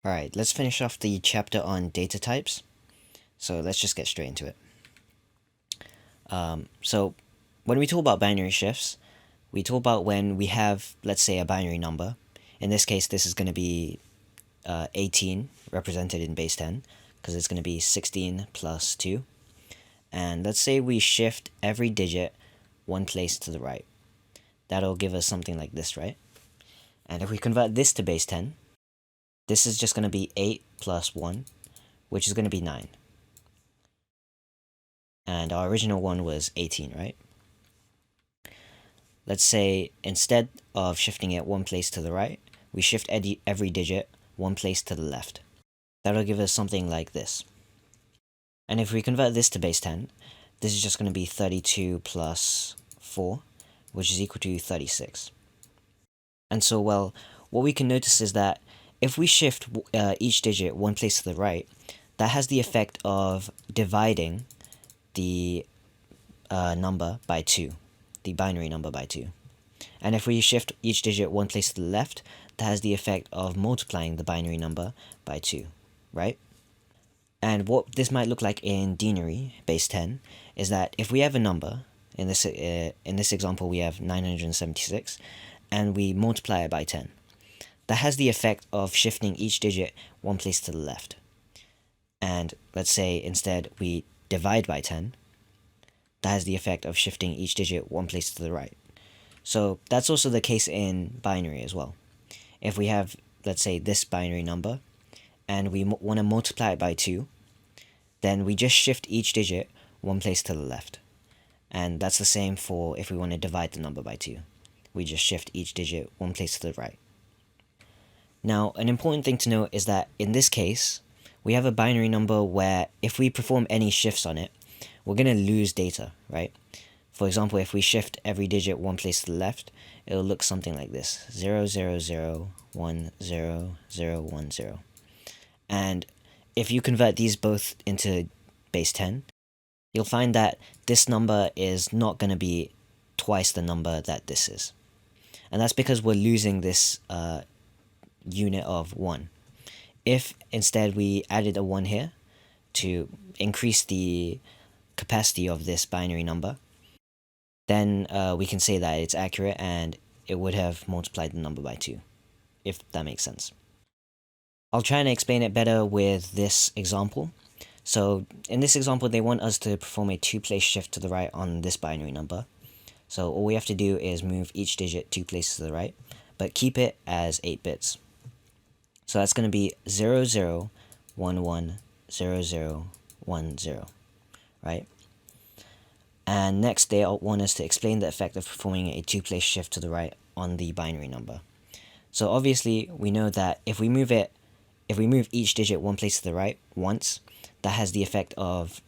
Alright, let's finish off the chapter on data types. So let's just get straight into it. So when we talk about binary shifts, we talk about when we have, let's say, a binary number. In this case, this is going to be 18 represented in base 10 because it's going to be 16 plus 2. And let's say we shift every digit one place to the right. That'll give us something like this, right? And if we convert this to base 10, this is just going to be 8 plus 1, which is going to be 9. And our original one was 18, right? Let's say instead of shifting it one place to the right, we shift every digit one place to the left. That'll give us something like this. And if we convert this to base 10, this is just going to be 32 plus 4, which is equal to 36. And so, well, what we can notice is that if we shift each digit one place to the right, that has the effect of dividing the number by 2, the binary number by 2. And if we shift each digit one place to the left, that has the effect of multiplying the binary number by 2, right? And what this might look like in denary, base 10, is that if we have a number, in this example we have 976, and we multiply it by 10, that has the effect of shifting each digit one place to the left. And let's say instead we divide by 10, that has the effect of shifting each digit one place to the right. So that's also the case in binary as well. If we have, let's say, this binary number, and we want to multiply it by 2, then we just shift each digit one place to the left. And that's the same for if we want to divide the number by 2. We just shift each digit one place to the right. Now, an important thing to note is that in this case, we have a binary number where if we perform any shifts on it, we're going to lose data, right? For example, if we shift every digit one place to the left, it'll look something like this: 0, 0, 0, 1, 0, 0, 1, 0. And if you convert these both into base 10, you'll find that this number is not going to be twice the number that this is. And that's because we're losing this unit of 1. If instead we added a 1 here to increase the capacity of this binary number, then we can say that it's accurate and it would have multiplied the number by 2, if that makes sense. I'll try and explain it better with this example. So in this example, they want us to perform a 2-place shift to the right on this binary number. So all we have to do is move each digit 2 places to the right, but keep it as 8 bits. So that's going to be 0, 0, 1, 1, 0, 0, 1, 0, right? And next, they want us to explain the effect of performing a 2-place shift to the right on the binary number. So obviously, we know that if we move each digit one place to the right once, that has the effect of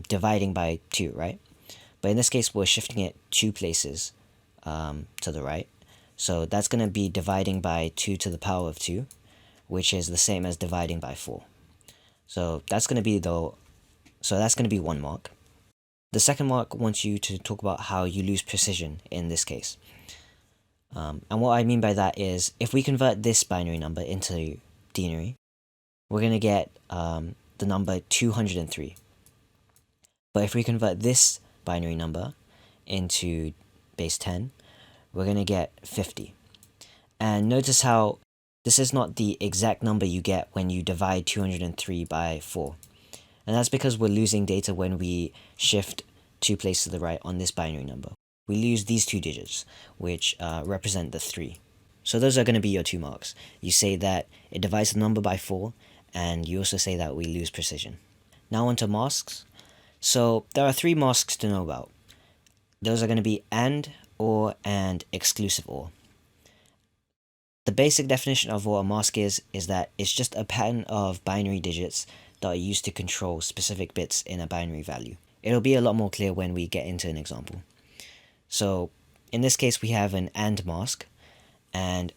dividing by 2, right? But in this case, we're shifting it 2 places to the right. So that's going to be dividing by 2 to the power of 2, which is the same as dividing by 4. So that's going to be one mark. The second mark wants you to talk about how you lose precision in this case. And what I mean by that is, if we convert this binary number into denary, we're going to get the number 203. But if we convert this binary number into base 10, we're going to get 50. And notice how this is not the exact number you get when you divide 203 by 4. And that's because we're losing data when we shift 2 places to the right on this binary number. We lose these 2 digits, which represent the 3. So those are going to be your 2 marks. You say that it divides the number by 4, and you also say that we lose precision. Now onto masks. So there are 3 masks to know about. Those are going to be AND, OR, and exclusive OR. The basic definition of what a mask is that it's just a pattern of binary digits that are used to control specific bits in a binary value. It'll be a lot more clear when we get into an example. So in this case, we have an AND mask, and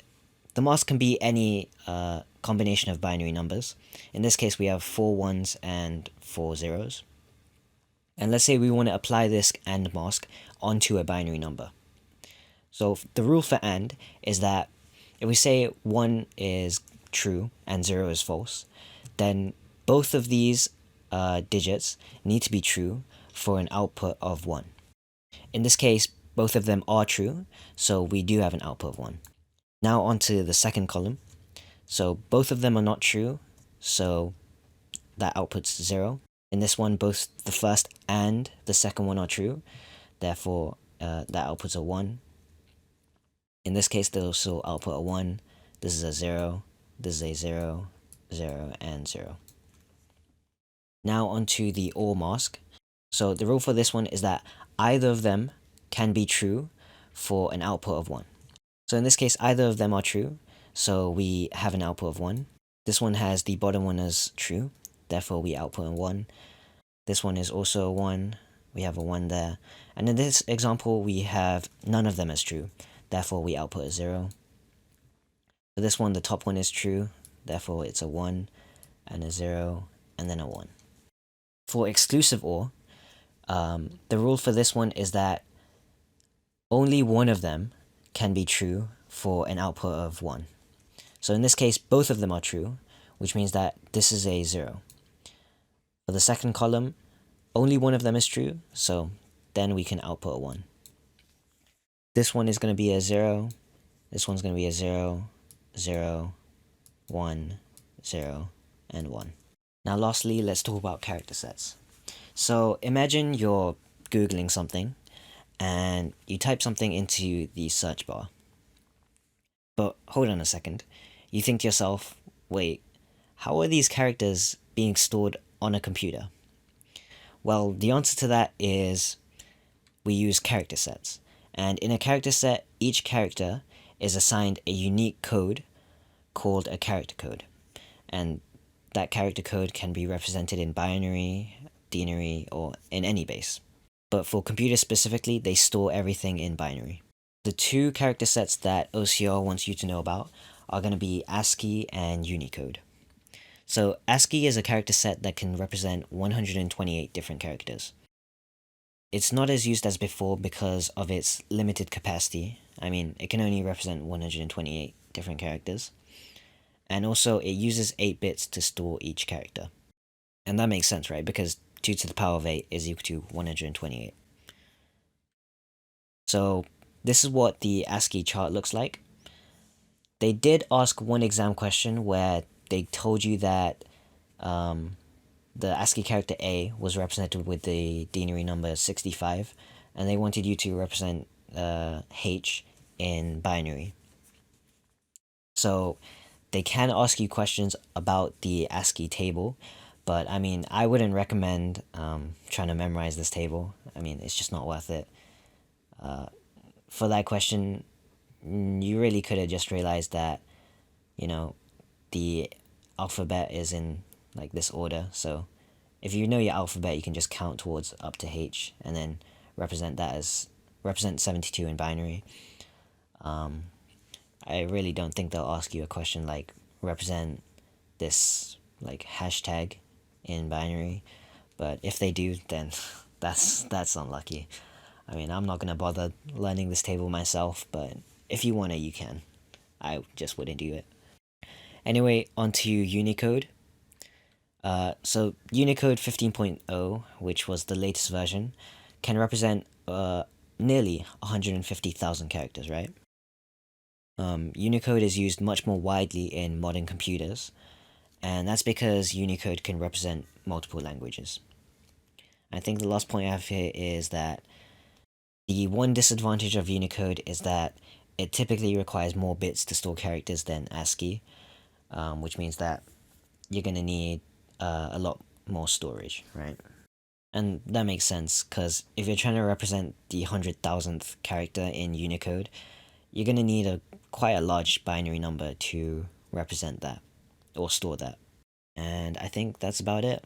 the mask can be any combination of binary numbers. In this case, we have 4 1s and 4 0s. And let's say we want to apply this AND mask onto a binary number. So the rule for AND is that if we say 1 is true and 0 is false, then both of these digits need to be true for an output of 1. In this case, both of them are true, so we do have an output of 1. Now onto the second column. So both of them are not true, so that outputs 0. In this one, both the first and the second one are true, therefore that outputs a 1. In this case, they also output a 1. This is a 0, this is a 0, 0, and 0. Now onto the OR mask. So the rule for this one is that either of them can be true for an output of 1. So in this case, either of them are true, so we have an output of 1. This one has the bottom one as true, therefore we output a 1. This one is also a 1, we have a 1 there. And in this example, we have none of them as true, therefore we output a 0. For this one, the top one is true, therefore it's a 1, and a 0, and then a 1. For exclusive OR, the rule for this one is that only one of them can be true for an output of 1. So in this case, both of them are true, which means that this is a 0. For the second column, only one of them is true, so then we can output a 1. This one is going to be a 0, this one's going to be a 0, 0, 1, 0, and 1. Now lastly, let's talk about character sets. So imagine you're Googling something, and you type something into the search bar. But hold on a second, you think to yourself, wait, how are these characters being stored on a computer? Well, the answer to that is we use character sets. And in a character set, each character is assigned a unique code called a character code. And that character code can be represented in binary, denary, or in any base. But for computers specifically, they store everything in binary. The two character sets that OCR wants you to know about are going to be ASCII and Unicode. So ASCII is a character set that can represent 128 different characters. It's not as used as before because of its limited capacity. I mean, it can only represent 128 different characters. And also, it uses 8 bits to store each character. And that makes sense, right? Because 2 to the power of 8 is equal to 128. So this is what the ASCII chart looks like. They did ask one exam question where they told you that the ASCII character A was represented with the denary number 65, and they wanted you to represent H in binary. So they can ask you questions about the ASCII table, but I mean, I wouldn't recommend trying to memorize this table. I mean, it's just not worth it. For that question, you really could have just realized that, you know, the alphabet is in like this order. So if you know your alphabet, you can just count towards up to H and then represent 72 in binary. I really don't think they'll ask you a question like represent this like hashtag in binary, but if they do, then that's unlucky. I mean, I'm not gonna bother learning this table myself, but if you want it, you can. I just wouldn't do it. Anyway, onto Unicode. So Unicode 15.0, which was the latest version, can represent nearly 150,000 characters, right? Unicode is used much more widely in modern computers, and that's because Unicode can represent multiple languages. I think the last point I have here is that the one disadvantage of Unicode is that it typically requires more bits to store characters than ASCII, which means that you're going to need a lot more storage, right? And that makes sense, because if you're trying to represent the 100,000th character in Unicode, you're going to need quite a large binary number to represent that, or store that. And I think that's about it.